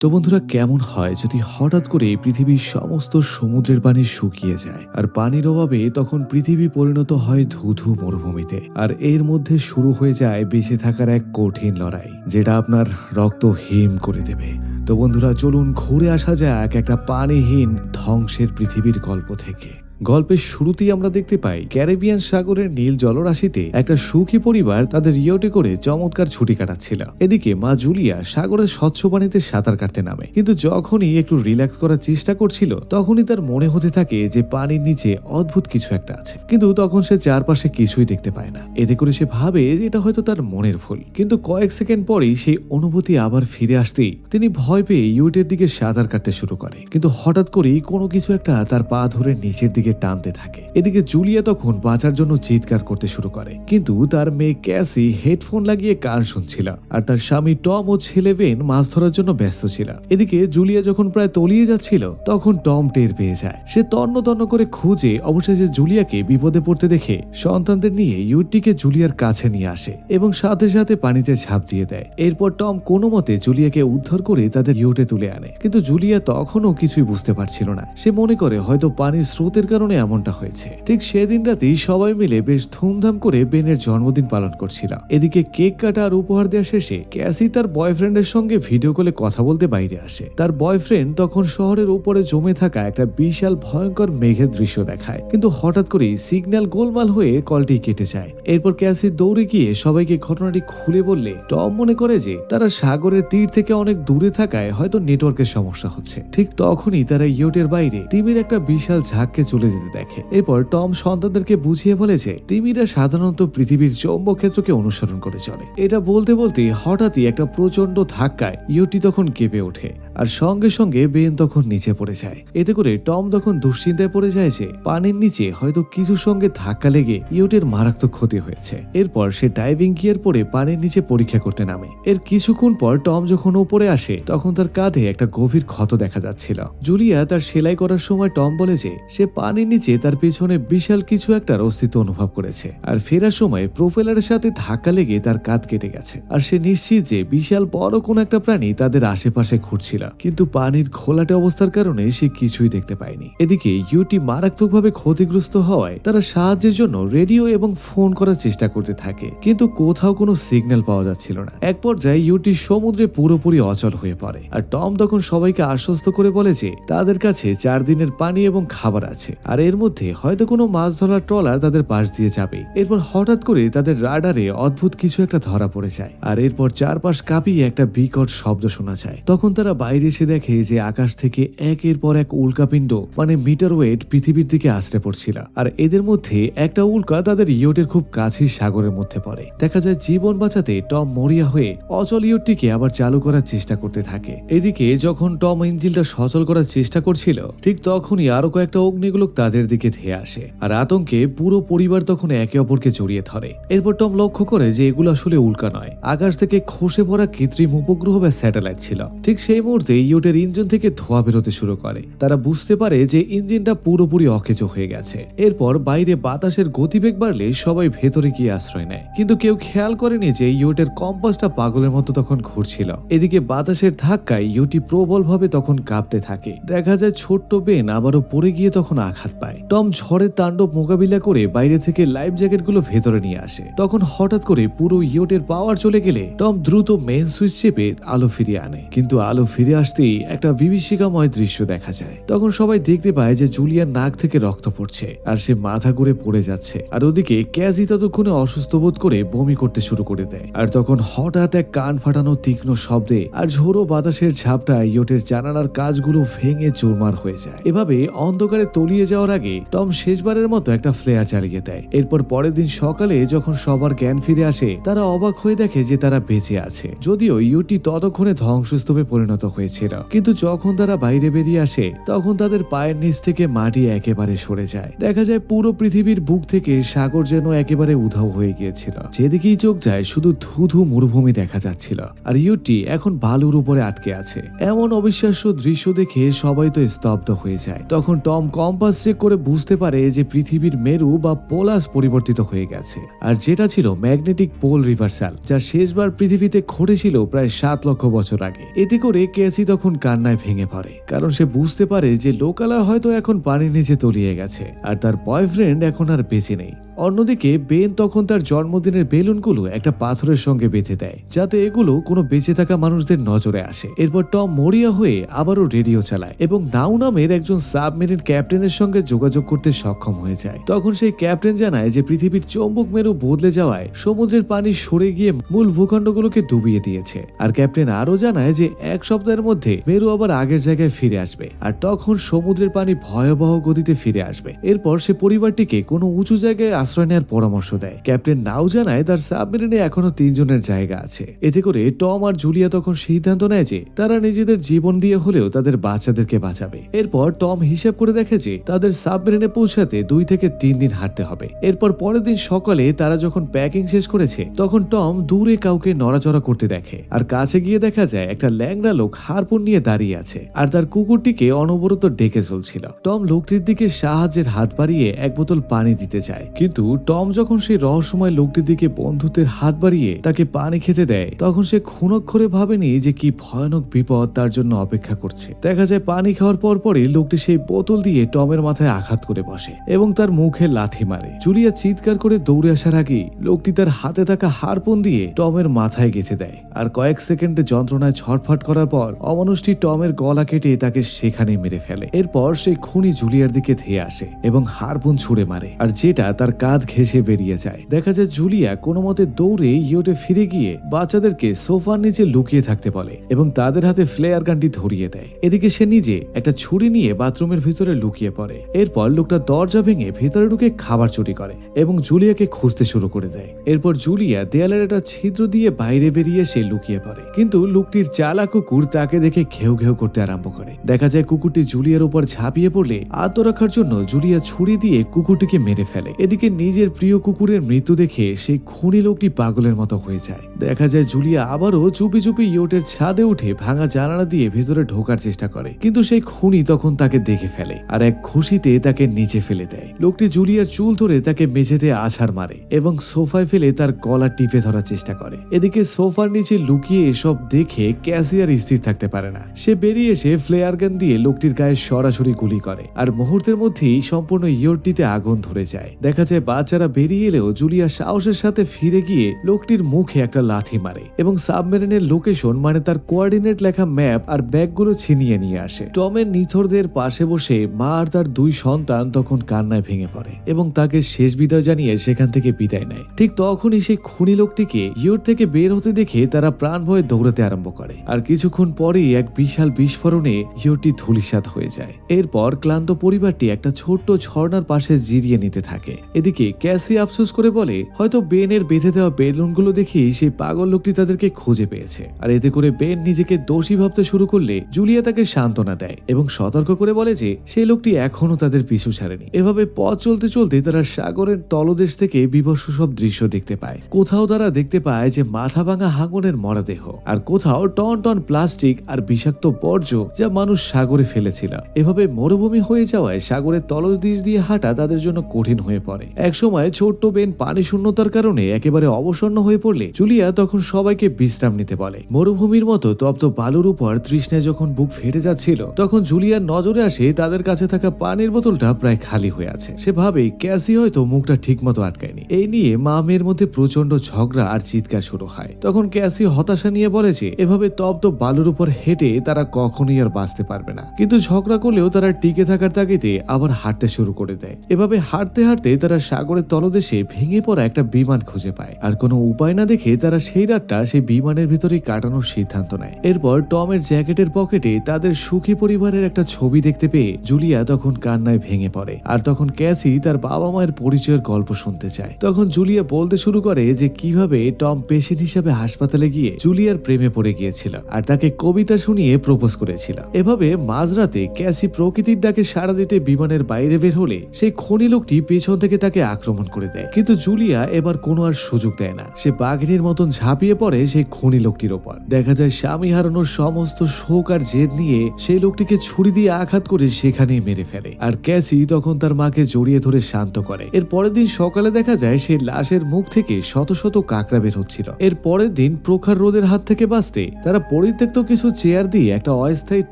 তো বন্ধুরা, কেমন হয় যদি হঠাৎ করে পৃথিবীর সমস্ত সমুদ্রের পানি শুকিয়ে যায় আর পানির অভাবে তখন পৃথিবী পরিণত হয় ধুধু মরুভূমিতে, আর এর মধ্যে শুরু হয়ে যায় বেঁচে থাকার এক কঠিন লড়াই, যেটা আপনার রক্ত হিম করে দেবে। তো বন্ধুরা, চলুন ঘুরে আসা যাক একটা পানিহীন ধ্বংসের পৃথিবীর গল্প থেকে। গল্পের শুরুতেই আমরা দেখতে পাই ক্যারিবিয়ান সাগরের নীল জলরাশিতে একটা সুখী পরিবার তাদের ইয়টে করে চমৎকার ছুটি কাটাচ্ছিল। এদিকে মা জুলিয়া সাগরের স্বচ্ছ পানিতে সাঁতার কাটতে নামে, কিন্তু যখনই একটু রিল্যাক্স করার চেষ্টা করছিল তখনই তার মনে হতে থাকে যে পানির নিচে অদ্ভুত কিছু একটা আছে, কিন্তু তখন সে চারপাশে কিছুই দেখতে পায় না। এতে করে সে ভাবে যে এটা হয়তো তার মনের ভুল, কিন্তু কয়েক সেকেন্ড পরেই সেই অনুভূতি আবার ফিরে আসতেই তিনি ভয় পেয়ে ইয়টের দিকে সাঁতার কাটতে শুরু করে। কিন্তু হঠাৎ করেই কোনো কিছু একটা তার পা ধরে নিচের দিকে টানতে থাকে। এদিকে জুলিয়া তখন বাঁচার জন্য চিৎকার করতে শুরু করে, কিন্তু তার মেয়ে ক্যাসি হেডফোন লাগিয়ে গান শুনছিল, আর তার স্বামী টম ও ছেলে বেন মাছ ধরার জন্য ব্যস্ত ছিল। এদিকে জুলিয়া যখন প্রায় তলিয়ে যাচ্ছিল তখন টম টের পেয়ে যায়। সে তন্ন তন্ন করে খুঁজে অবশেষে জুলিয়াকে বিপদে পড়তে দেখে সন্তানদের নিয়ে ইউটিকে জুলিয়ার কাছে নিয়ে আসে এবং সাথে সাথে পানিতে ঝাঁপ দিয়ে দেয়। এরপর টম কোনো মতে জুলিয়াকে উদ্ধার করে তাদের ইউটে তুলে আনে, কিন্তু জুলিয়া তখনও কিছুই বুঝতে পারছিল না। সে মনে করে হয়তো পানির স্রোতের কারণে এমনটা হয়েছে। ঠিক সেদিন রাতেই সবাই মিলে বেশ ধুমধাম করে বেনের জন্মদিন পালন করছিল। এদিকে কেক কাটা আর উপহার দেওয়া শেষে ক্যাসি তার বয়ফ্রেন্ডের সঙ্গে ভিডিও কলে কথা বলতে বাইরে আসে। তার বয়ফ্রেন্ড তখন শহরের উপরে জমে থাকা একটা বিশাল ভয়ঙ্কর মেঘের দৃশ্য দেখায়, কিন্তু হঠাৎ করেই সিগন্যাল গোলমাল হয়ে কলটি কেটে যায়। এরপর ক্যাসি দৌড়ে গিয়ে সবাইকে ঘটনাটি খুলে বললে টম মনে করে যে তারা সাগরের তীর থেকে অনেক দূরে থাকায় হয়তো নেটওয়ার্কের সমস্যা হচ্ছে। ঠিক তখনই তারা ইয়টের বাইরে তিমির একটা বিশাল ঝাঁককে চলে যেতে দেখে। এরপর টম সন্তানদেরকে বুঝিয়ে বলে যে তিমিরা সাধারণত পৃথিবীর চৌম্বক ক্ষেত্রকে অনুসরণ করে চলে। এটা বলতে বলতে হঠাৎই একটা প্রচন্ড ধাক্কায় ইয়টি তখন কেঁপে ওঠে, আর সঙ্গে সঙ্গে বেন তখন নিচে পড়ে যায়। এতে করে টম তখন দুশ্চিন্তায় পড়ে যায় যে পানির নিচে হয়তো কিছুর সঙ্গে ধাক্কা লেগে ইয়টের মারাত্মক ক্ষতি হয়েছে। এরপর সে ডাইভিং গিয়ার পরে পানির নিচে পরীক্ষা করতে নামে। এর কিছুক্ষণ পর টম যখন উপরে আসে তখন তার কাঁধে একটা গভীর ক্ষত দেখা যাচ্ছিল। জুলিয়া তার সেলাই করার সময় টম বলে যে সে পানির নিচে তার পেছনে বিশাল কিছু একটার অস্তিত্ব অনুভব করেছে, আর ফেরার সময় প্রোপেলারের সাথে ধাক্কা লেগে তার কাঁধ কেটে গেছে। আর সে নিশ্চিত যে বিশাল বড় কোন একটা প্রাণী তাদের আশেপাশে ঘুরছিল, কিন্তু পানির ঘোলাটে অবস্থার কারণে সে কিছুই দেখতে পায়নি। এদিকে ইউটি মারাত্মকভাবে ক্ষতিগ্রস্ত হওয়ায় তারা সাহায্যের জন্য রেডিও এবং ফোন করার চেষ্টা করতে থাকে, কিন্তু কোথাও কোনো সিগন্যাল পাওয়া যাচ্ছিল না। এক পর্যায়ে ইউটি সমুদ্রে পুরোপুরি অচল হয়ে পড়ে, আর টম তখন সবাইকে আশ্বস্ত করে বলে যে তাদের কাছে 4 দিনের পানি এবং খাবার আছে, আর এর মধ্যে হয়তো কোনো মাছ ধরার ট্রলার তাদের পাশ দিয়ে যাবে। এরপর হঠাৎ করে তাদের রাডারে অদ্ভুত কিছু একটা ধরা পড়ে যায়, আর এরপর চারপাশ কাঁপিয়ে একটা বিকট শব্দ শোনা যায়। তখন তারা বাইরে এসে দেখে যে আকাশ থেকে একের পর এক উল্কাপিণ্ড মানে মিটার ওয়েট পৃথিবীর দিকে আসতে পড়ছিল, আর এদের মধ্যে একটা উল্কা তাদের ইয়টের খুব কাছেই সাগরের মধ্যে পড়ে। দেখা যায় জীবন বাঁচাতে টম মরিয়া হয়ে অচল ইয়টটিকে আবার চালু করার চেষ্টা করতে থাকে। এদিকে যখন টম ইঞ্জিনটা সচল করার চেষ্টা করছিল ঠিক তখনই আরো কয়েকটা অগ্নিগোলক তাদের দিকে ধেয়ে আসে, আর আতঙ্কে পুরো পরিবার তখন একে অপরকে জড়িয়ে ধরে। এরপর টম লক্ষ্য করে যে এগুলো আসলে উল্কা নয়, আকাশ থেকে খসে পড়া কৃত্রিম উপগ্রহ বা স্যাটেলাইট ছিল। ঠিক সেই মুহূর্তে ইয়টের ইঞ্জিন থেকে ধোঁয়া বেরোতে শুরু করে। তারা বুঝতে পারে যে ইঞ্জিনটা পুরোপুরি অকেজো হয়ে গেছে। এরপর বাইরে বাতাসের গতিবেগ বাড়লে সবাই ভেতরে গিয়ে আশ্রয় নেয়, কিন্তু কেউ খেয়াল করেনি যে ইয়টের কম্পাসটা পাগলের মতো তখন ঘুরছিল। এদিকে বাতাসের ধাক্কায় ইয়টি প্রবলভাবে তখন কাঁপতে থাকে। দেখা যায় ছোট্ট বেন আবারও পড়ে গিয়ে তখন আঘাত পায়। টম ঝড়ের তাণ্ডব মোকাবিলা করে বাইরে থেকে লাইফ জ্যাকেটগুলো ভেতরে নিয়ে আসে। তখন হঠাৎ করে পুরো ইয়টের পাওয়ার চলে গেলে টম দ্রুত মেন সুইচ চেপে আলো ফিরিয়ে আনে, কিন্তু আলো ফিরে আসতেই একটা বিভীষিকাময় দৃশ্য দেখা যায়। তখন সবাই দেখতে পায় যে জুলিয়ার নাক থেকে রক্ত পড়ছে, আর সে মাথা ঘুরে পড়ে যাচ্ছে। আর ওদিকে ক্যাসি ততক্ষণে অসুস্থ বোধ করে বমি করতে শুরু করে দেয়। আর তখন হঠাৎ এক কান ফাটানো তীক্ষ্ণ শব্দে আর ঝোড়ো বাতাসের ঝাপটায় ইয়টের জানালার কাজগুলো ভেঙে চুরমার হয়ে যায়। এভাবে অন্ধকারে তলিয়ে যাওয়ার আগে টম শেষবারের মতো একটা ফ্লেয়ার চালিয়ে দেয়। এরপর পরের দিন সকালে যখন সবার জ্ঞান ফিরে আসে তারা অবাক হয়ে দেখে যে তারা বেঁচে আছে, যদিও ইউটি ততক্ষণে ধ্বংসস্তূপে পরিণত হয়েছিল। কিন্তু যখন তারা বাইরে বেরিয়ে আসে তখন তাদের পায়ের নিচ থেকে মাটি একেবারে সরে যায়। দেখা যায় পুরো পৃথিবীর বুক থেকে সাগর যেন একেবারে উধাও হয়ে গিয়েছিল। যেদিকেই চোখ যায় শুধু ধুধু মরুভূমি দেখা যাচ্ছিল, আর ইউটি এখন বালুর উপরে আটকে আছে। এমন অবিশ্বাস্য দৃশ্য দেখে সবাই তো স্তব্ধ হয়ে যায়। তখন টম কম্পাস চেক করে বুঝতে পারে যে পৃথিবীর মেরু বা পোলাস পরিবর্তিত হয়ে গেছে, আর যেটা ছিল ম্যাগনেটিক পোল রিভার্সাল, যা শেষবার পৃথিবীতে ঘটেছিল প্রায় 7 লক্ষ বছর আগে। এতে করে ক্যাসি তখন কান্নায় ভেঙে পড়ে, কারণ সে বুঝতে পারে যে লোকালয় হয়তো এখন পানির নিচে তলিয়ে গেছে আর তার বয়ফ্রেন্ড এখন আর বেঁচে নেই। অন্যদিকে বেন তখন তার জন্মদিনের বেলুনগুলো একটা পাথরের সঙ্গে বেঁধে দেয়, যাতে এগুলো কোনো বেঁচে থাকা মানুষদের নজরে আসে। এরপর টম মরিয়া হয়ে আবারও রেডিও চালায় এবং নাউ নামের একজন সাবমেরিন ক্যাপ্টেনের সঙ্গে যোগাযোগ করতে সক্ষম হয়ে যায়। তখন সেই ক্যাপ্টেন জানায় যে পৃথিবীর চৌম্বক মেরু বদলে যাওয়ায় সমুদ্রের পানি সরে গিয়ে মূল ভূখণ্ডগুলোকে ডুবিয়ে দিয়েছে। আর ক্যাপ্টেন আরো জানায় যে 1 সপ্তাহের মধ্যে মেরু আবার আগের জায়গায় ফিরে আসবে আর তখন সমুদ্রের পানি ভয়াবহ গতিতে ফিরে আসবে। এরপর সে পরিবারটিকে কোনো উঁচু জায়গায় আশ্রয় নেওয়ার পরামর্শ দেয়। ক্যাপ্টেন নাও জানায় তার সাবমেরিনে এখনো 3 জনের জায়গা আছে। এতে করে টম আর জুলিয়া তখন সিদ্ধান্ত নেয় যে তারা নিজেদের জীবন দিয়ে হলেও তাদের বাচ্চাদেরকে বাঁচাবে। এরপর টম হিসাব করে দেখে যে তাদের সাবমেরিনে পৌঁছাতে 2 থেকে 3 দিন হাঁটতে হবে। এরপর পরের দিন সকালে তারা যখন প্যাকিং শেষ করেছে তখন টম দূরে কাউকে নড়াচড়া করতে দেখে আর কাছে গিয়ে দেখা যায় একটা ল্যাংড়া লোক হারপুন নিয়ে দাঁড়িয়ে আছে আর তার কুকুরটিকে অনবরত ডেকে চলছিল। টম লোকটির দিকে সাহায্যের হাত বাড়িয়ে 1 বোতল পানি দিতে চায়, কিন্তু টম যখন সেই রহস্যময় লোকটির দিকে বন্ধুত্বের হাত বাড়িয়ে তাকে পানি খেতে দেয় তখন সে ক্ষণক্ষরে ভাবেনি যে কি ভয়ানক বিপদ তার জন্য অপেক্ষা করছে। দেখা যায় পানি খাওয়ার পরপরই লোকটি সেই বোতল দিয়ে টমের মাথায় আঘাত করে বসে এবং তার মুখে লাথি মারে। জুলিয়া চিৎকার করে দৌড়ে আসার আগেই লোকটি তার হাতে থাকা হারপুন দিয়ে টমের মাথায় গেঁথে দেয় আর কয়েক সেকেন্ডে যন্ত্রণায় ছটফট করার পর অমানুষটি টমের গলা কেটে তাকে সেখানে মেরে ফেলে। এরপর সেই খুনি জুলিয়ার দিকে ধেয়ে আসে এবং হারপুন ছুড়ে মারে আর যেটা তার কাঁধ ঘেঁষে বেরিয়ে যায়। দেখা যায় জুলিয়া কোনো মতে দৌড়ে ইয়োটে ফিরে গিয়ে বাচ্চাদেরকে সোফার নিচে লুকিয়ে থাকতে বলে এবং তাদের হাতে ফ্লেয়ার গানটি ধরিয়ে দেয়। এদিকে সে নিজে একটা ছুরি নিয়ে বাথরুমের ভিতরে লুকিয়ে পড়ে। এরপর লোকটা দরজা ভেঙে ভেতরে ঢুকে খাবার চুরি করে এবং জুলিয়াকে খুঁজতে শুরু করে দেয়। এরপর জুলিয়া দেয়ালের একটা ছিদ্র দিয়ে বাইরে বেরিয়ে সে লুকিয়ে পড়ে, কিন্তু লোকটির চালা কুকুর তাকে দেখে ঘেউ ঘেউ করতে আরম্ভ করে। দেখা যায় কুকুরটি জুলিয়ার উপর ঝাঁপিয়ে পড়লে আত্মরক্ষার জন্য জুলিয়া ছুরি দিয়ে কুকুরটিকে মেরে ফেলে। এদিকে নিজের প্রিয় কুকুরের মৃত্যু দেখে সেই খুনি লোকটি পাগলের মতো হয়ে যায়। দেখা যায় জুলিয়া আবারও চুপি চুপি ইয়োটের ছাদে উঠে ভাঙা জানালা দিয়ে ভেতরে ঢোকার চেষ্টা করে, কিন্তু সেই খুনি তখন তাকে দেখে ফেলে আর এক খুশিতে তাকে নিচে ফেলে দেয়। লোকটি জুলিয়ার চুল ধরে তাকে মেঝেতে আছাড় মারে এবং সোফায় ফেলে তার গলা টিপে ধরার চেষ্টা করে। এদিকে সোফার নিচে লুকিয়ে এসব দেখে ক্যাসি আর স্থির থাকতে পারে না। সে বেরিয়ে এসে ফ্লেয়ার গান দিয়ে লোকটির গায়ে সরাসরি গুলি করে আর মুহূর্তের মধ্যেই সম্পূর্ণ ইয়োরটিতে আগুন ধরে যায়। দেখা যায় বাচ্চারা বেরিয়ে এলেও জুলিয়া সাহসের সাথে ফিরে গিয়ে লোকটির মুখে একটা লাথি মারে এবং সাবমেরিনের লোকেশন মানে তার কোঅর্ডিনেট লেখা ম্যাপ আর ব্যাগগুলো ছিনিয়ে নিয়ে আসে। টমের নিথরদের পাশে বসে মা আর তার 2 সন্তান তখন কান্নায় ভেঙে পড়ে এবং তাকে শেষ বিদায় জানিয়ে সেখান থেকে বিদায় নেয়। ঠিক তখনই সেই খুনি লোকটিকে ইয়োর থেকে বের হতে দেখে তারা প্রাণ ভয়ে দৌড়াতে আরম্ভ করে আর কিছুক্ষণ পরেই এক বিশাল বিস্ফোরণে ইয়োরটি ধূলিসাৎ হয়ে যায়। এরপর ক্লান্ত পরিবারটি একটা ছোট্ট ঝর্ণার পাশে জিরিয়ে নিতে থাকে। এদিকে ক্যাসি আফসোস করে বলে হয়তো বেনের বেঁধে দেওয়া বেলুনগুলো দেখে সেই পাগল লোকটি তাদেরকে খুঁজে পেয়েছে। আর এতে করে বেন নিজেকে দোষী ভাবতে শুরু করলে জুলিয়া তাকে সান্ত্বনা দেয় এবং সতর্ক করে বলে যে সেই লোকটি এখনো তাদের পিছু ছাড়েনি। এভাবে পথ চলতে চলতে তারা সাগরের তলদেশ থেকে বিভৎস সব দৃশ্য দেখতে পায়। কোথাও তারা দেখতে পায় যে মাথা ভাঙা হাঙনের মরদেহ আর কোথাও টন টন প্লাস্টিক আর বিষাক্ত বর্জ্য যা মানুষ সাগরে ফেলেছিল। এভাবে মরুভূমি হয়ে যাওয়ায় সাগরের তলদেশ দিয়ে হাঁটা তাদের জন্য কঠিন হয়ে পড়ে। একসময় ছোট্ট বেন পানি শূন্যতার কারণে একেবারে অবসন্ন হয়ে পড়লে জুলিয়া তখন সবাইকে বিশ্রাম নিতে বলে। মরুভূমির মতো তপ্ত বালুর উপর তৃষ্ণায় যখন বুক ফেটে যাচ্ছিল তখন জুলিয়ার নজরে আসে তাদের কাছে থাকা পানির বোতলটা প্রায় খালি হয়ে আছে। সে ভাবে ক্যাসি হয়তো মুখটা ঠিক মতো আটকায়নি। এই নিয়ে মা মেয়ের মধ্যে প্রচন্ড ঝগড়া আর চিৎকার শুরু হয়। তখন ক্যাসি হতাশা নিয়ে বলে যে এভাবে তপ্ত বালুর উপর হেঁটে তারা কখনোই আর বাঁচতে পারবে না, কিন্তু ঝগড়া করলেও তারা টিকে থাকার তাগিদে আবার হাঁটতে শুরু করে দেয়। এভাবে হাঁটতে হাঁটতে তারা সাগরের তলদেশে ভেঙে পড়া একটা বিমান খুঁজে পায় আর কোনো উপায় না দেখে তারা সেই রাতটা সেই বিমানের ভিতরে কাটানোর সিদ্ধান্ত নেয়। এরপর টমের জ্যাকেটের পকেটে তাদের সুখী পরিবারের একটা ছবি দেখতে পেয়ে জুলিয়া তখন কান্নায় ভেঙে পড়ে আর তখন ক্যাসি তার বাবা মায়ের পরিচয়ের গল্প শুনতে চায়। তখন জুলিয়া বলতে শুরু করে যে কিভাবে টম পেশেন্ট হিসেবে হাসপাতালে গিয়ে জুলিয়ার প্রেমে পড়ে গিয়েছিল আর তাকে কবিতা শুনিয়ে প্রপোজ করেছিল। এভাবে মাঝরাতে ক্যাসি প্রকৃতির ডাকে সাড়া দিতে বিমানের বাইরে বের হলে সেই খনি লোকটি পেছন থেকে তাকে আক্রমণ করে দেয়, কিন্তু জুলিয়া এবার কোনো আর সুযোগ দেয় না। সে বাঘিনীর মতন ঝাঁপিয়ে পড়ে সেই খনি লোকটির ওপর। দেখা যায় স্বামী হারানোর সমস্ত শোক আর জেদ নিয়ে সেই লোকটিকে ছুরি দিয়ে আঘাত করে সেখানেই মেরে ফেলে আর ক্যাসি তখন তার মাকে জড়িয়ে ধরে শান্ত করে। এর পরের দিন সকালে দেখা যায় সেই লাশের মুখ থেকে শত শত কাঁকড়া বের হচ্ছিল। এর পরের দিন প্রখর রোদের হাত থেকে বাঁচতে তারা পরিত্যক্ত কিছু কিছু চেয়ার দিয়ে একটা অস্থায়ী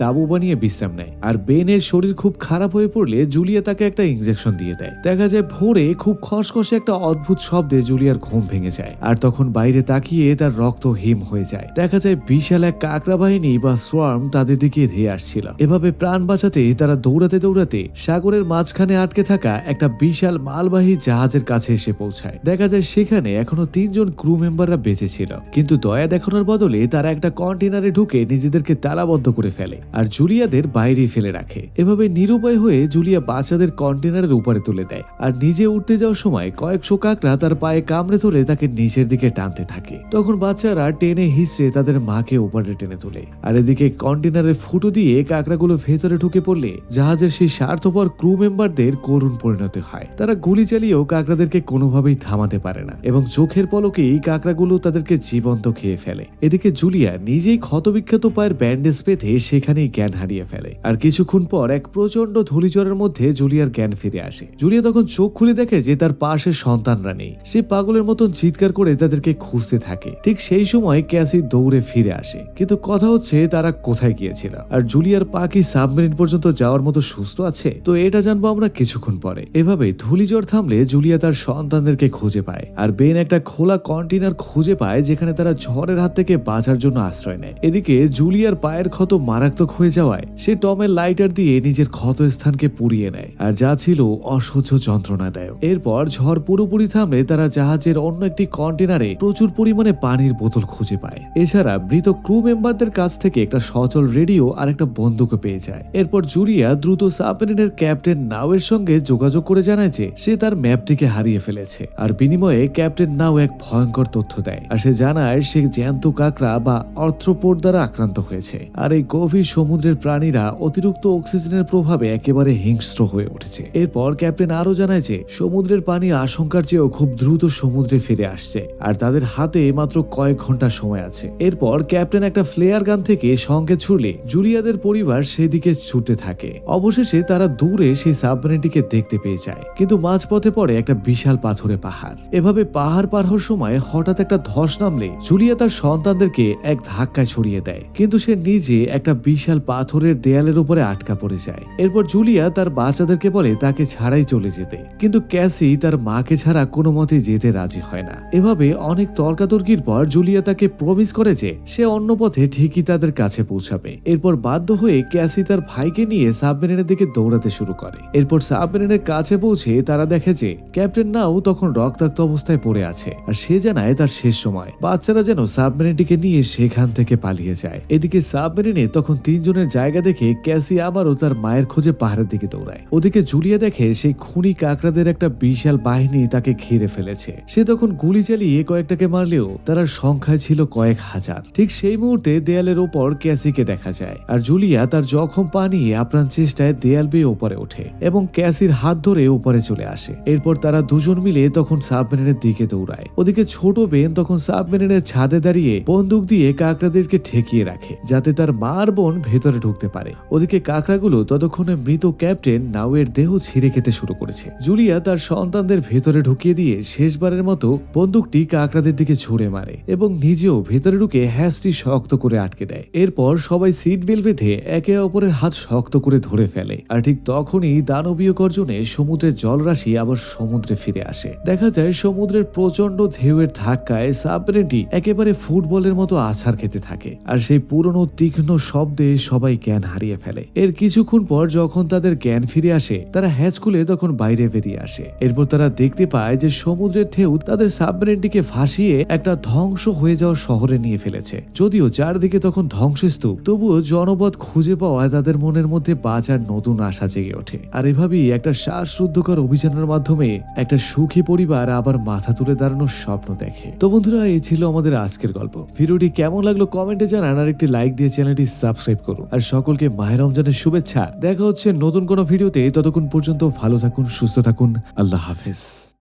তাঁবু বানিয়ে বিশ্রাম নেয়। আর বেনের শরীর খুব খারাপ হয়ে পড়লে জুলিয়া তাকে একটা ইনজেকশন দিয়ে দেয়। দেখা যায় ভোরে খুব খসখসে একটা অদ্ভুত শব্দে জুলিয়ার ঘুম ভেঙে যায়। আর তখন বাইরে তাকিয়ে তার রক্ত হিম হয়ে যায়। দেখা যায় বিশাল এক কাকড়া বাহিনী বা সোয়ার্ম তাদের দিকে ধেয়ে আসছিল। এভাবে প্রাণ বাঁচাতে তারা দৌড়াতে দৌড়াতে সাগরের মাঝখানে আটকে থাকা একটা বিশাল মালবাহী জাহাজের কাছে এসে পৌঁছায়। দেখা যায় সেখানে এখনো 3 জন ক্রু মেম্বাররা বেঁচে ছিল, কিন্তু দয়া দেখানোর বদলে তারা একটা কন্টেনারে ঢুকে নিজেদেরকে তালাবদ্ধ করে ফেলে আর জুলিয়াদের বাইরে ফেলে রাখে। এভাবে নিরুপায় হয়ে জুলিয়া বাচ্চাদের কন্টেনারের উপরে তুলে দেয় আর নিজে উঠতে যাওয়ার সময় কয়েকশো কাকড়া তার পায়ে কামড়ে ধরে তাকে নিচের দিকে টানতে থাকে। তখন বাচ্চারা টেনে হিসড়ে তাদের মাকে উপরে টেনে তোলে। আর এদিকে কন্টেনারের ফুটো দিয়ে কাকড়াগুলো ভেতরে ঢুকে পড়লে জাহাজের সেই স্বার্থপর ক্রু মেম্বারদের করুণ পরিণতি হয়। তারা গুলি চালিয়েও কাকড়াদেরকে কোনোভাবেই থামাতে পারে না এবং চোখের পলকেই কাকড়াগুলো তাদেরকে জীবন্ত খেয়ে ফেলে। এদিকে জুলিয়া নিজেই ক্ষতবিক্ষত পায়ের ব্যান্ডেজ পেতে সেখানেই জ্ঞান হারিয়ে ফেলে। আর কিছুক্ষণ পর এক প্রচন্ড ধূলিঝড়ের মধ্যে জুলিয়ার জ্ঞান ফিরে আসে। জুলিয়া তখন চোখ খুলে দেখে যে তার পাশে সন্তানরা নেই। সে পাগলের মতন চিৎকার করে তাদেরকে খুঁজতে থাকে। ঠিক সেই সময় ক্যাসি দৌড়ে ফিরে আসে, কিন্তু কথা হচ্ছে তারা কোথায় গিয়েছিল আর জুলিয়ার পা কি সাবমেরিন পর্যন্ত যাওয়ার মতো সুস্থ আছে, তো এটা জানবো আমরা কিছুক্ষণ পরে। এভাবে ধূলিঝড় থামলে জুলিয়া তার সন্তানদেরকে খুঁজে পায় আর বেন একটা খোলা কন্টেনার খুঁজে পায় যেখানে তারা ঝড়ের হাত থেকে বাঁচার জন্য আশ্রয় নেয়। এদিকে জুলিয়ার পায়ের ক্ষত মারাত্মক হয়ে যাওয়ায় সে টমের লাইটার দিয়ে নিজের ক্ষত স্থানকে পুড়িয়ে নেয়, আর যা ছিল অসহ্য যন্ত্রণাদায়ক। এরপর ঝড় পুরোপুরি থামলে তারা জাহাজের অন্য একটি কন্টেনারে প্রচুর পরিমাণে পানির বোতল খুঁজে পায়। এছাড়া মৃত ক্রু মেম্বারদের কাছ থেকে একটা সচল রেডিও আর একটা বন্দুকও পেয়ে যায়। এরপর জুলিয়া দ্রুত সাবমেরিনের ক্যাপ্টেন নাওয়ের সঙ্গে যোগাযোগ করে জানায় যে সে তার ম্যাপটিকে হারিয়ে ফেলেছে। আর বিনিময়ে ক্যাপ্টেন নাও এক ভয়ঙ্কর তথ্য দেয় আর সে জানায় সে জ্যান্ত কাকড়া বা অর্থ্রোপোড দ্বারা আক্রান্ত হয়েছে। আর এই গভীর সমুদ্রের প্রাণীরা অতিরিক্ত অক্সিজেনের প্রভাবে একেবারে হিংস্র হয়ে উঠেছে। এরপর ক্যাপ্টেন আরো জানায় যে সমুদ্রের পানি আশঙ্কার চেয়েও খুব দ্রুত সমুদ্রে ফিরে আসছে আর তাদের হাতে মাত্র কয়েক ঘন্টা সময় আছে। এরপর ক্যাপ্টেন একটা ফ্লেয়ার গান থেকে সংকেত ছুড়লে জুলিয়াদের পরিবার সেদিকে ছুটতে থাকে। অবশেষে তারা দূরে সেই সাবমেরিনটিকে দেখতে পেয়ে যায়, কিন্তু মাঝপথে পড়ে একটা বিশাল পাথুরে পাহাড়। এভাবে পাহাড় পার হওয়ার সময় হঠাৎ একটা ধস নামলে জুলিয়া তার সন্তানদেরকে এক ধাক্কায় ছড়িয়ে দেয়, কিন্তু সে নিজে একটা বিশাল পাথরের দেয়ালের উপরে আটকা পড়ে যায়। এরপর জুলিয়া তার বাচ্চাদেরকে বলে তাকে ছাড়াই চলে যেতে, কিন্তু ক্যাসি তার মাকে ছাড়া কোনো মতে যেতে রাজি হয় না। এভাবে অনেক তর্কাতর্কির পর জুলিয়া তাকে প্রমিস করে যে সে অন্য পথে ঠিকই তাদের কাছে পৌঁছাবে। এরপর বাধ্য হয়ে ক্যাসি তার ভাইকে নিয়ে সাবমেরিনের দিকে দৌড়াতে শুরু করে। এরপর সাবমেরিনের কাছে পৌঁছে তারা দেখে যে ক্যাপ্টেন নাও তখন রক্তাক্ত অবস্থায় পড়ে আছে আর সে জানায় তার শেষ সময়। বাচ্চারা যেন সাবমেরিনটিকে নিয়ে সেখান থেকে পালিয়ে যায়। এদিকে সাবমেরিনে তখন 3 জনের জায়গা দেখে ক্যাসি আবারও তার মায়ের খোঁজে পাহাড়ের দিকে দৌড়ায়। ওদিকে জুলিয়া দেখে সেই খুনি কাকড়াদের একটা বিশাল বাহিনী তাকে ঘিরে ফেলেছে। সে তখন গুলি চালিয়ে কয়েকটাকে মারলেও তারা সংখ্যায় ছিল কয়েক হাজার। ঠিক সেই মুহূর্তে দেয়ালের ওপর ক্যাসিকে দেখা যায় আর জুলিয়া তার জখম পা নিয়ে আপ্রাণ চেষ্টায় দেয়াল বেয়ে ওপরে ওঠে এবং ক্যাসির হাত ধরে উপরে চলে আসে। এরপর তারা দুজন মিলে তখন সাবমেরিনের দিকে দৌড়ায়। ওদিকে ছোট বেন তখন সাবমেরিনের ছাদে দাঁড়িয়ে বন্দুক দিয়ে কাকড়াদেরকে ঠেকিয়ে রাখে যাতে তার মা আর বোন ভেতরে ঢুকতে পারে। ওদিকে কাকড়াগুলো ততক্ষণে মৃত ক্যাপ্টেন নাওয়ের দেহ ছিঁড়ে খেতে শুরু করেছে। জুলিয়া তার সন্তানদের ভেতরে ঢুকিয়ে দিয়ে শেষবারের মতো বন্দুকটি কাকড়াদের দিকে ছুড়ে মারে এবং নিজেও ভেতরে ঢুকে হ্যাচটি শক্ত করে আটকে দেয়। এরপর সবাই সিট বেল্ট বেঁধে একে অপরের হাত শক্ত করে ধরে ফেলে আর ঠিক তখনই দানবীয় গর্জনে সমুদ্রের জলরাশি আবার সমুদ্রে ফিরে আসে। দেখা যায় সমুদ্রের প্রচন্ড ঢেউয়ের ধাক্কায় সাবমেরিনটি একেবারে ফুটবলের মতো আছাড় খেতে থাকে আর সেই পুরনো তীক্ষ্ণ শব্দে সবাই জ্ঞান হারিয়ে ফেলে। এর কিছুক্ষণ পর যখন তাদের জ্ঞান ফিরে আসে তারা হ্যাচ খুলে তখন বাইরে বেরিয়ে আসে। এরপর তারা দেখতে পায় যে সমুদ্রের ঢেউ তাদের সাবমেরিনটিকে ভাসিয়ে একটা ধ্বংস হয়ে যাওয়া শহরে নিয়ে ফেলেছে। যদিও চারদিকে তখন ধ্বংসস্তূপ, তবুও জনপদ খুঁজে পাওয়া তাদের মনের মধ্যে বাঁচার নতুন আশা জেগে ওঠে। আর এভাবেই একটা শ্বাসরুদ্ধকর অভিযানের মাধ্যমে একটা সুখী পরিবার আবার মাথা তুলে দাঁড়ানোর স্বপ্ন দেখে। তো বন্ধুরা, এই ছিল আমাদের আজকের গল্প। ভিডিওটি কেমন লাগলো কমেন্টে জানান আর একটি লাইক দিয়ে চ্যানেলটি সাবস্ক্রাইব করুন। আর সকলকে মাহে রমজানের শুভেচ্ছা। দেখা হচ্ছে নতুন কোনো ভিডিওতে। ততক্ষণ পর্যন্ত ভালো থাকুন, সুস্থ থাকুন। আল্লাহ হাফেজ।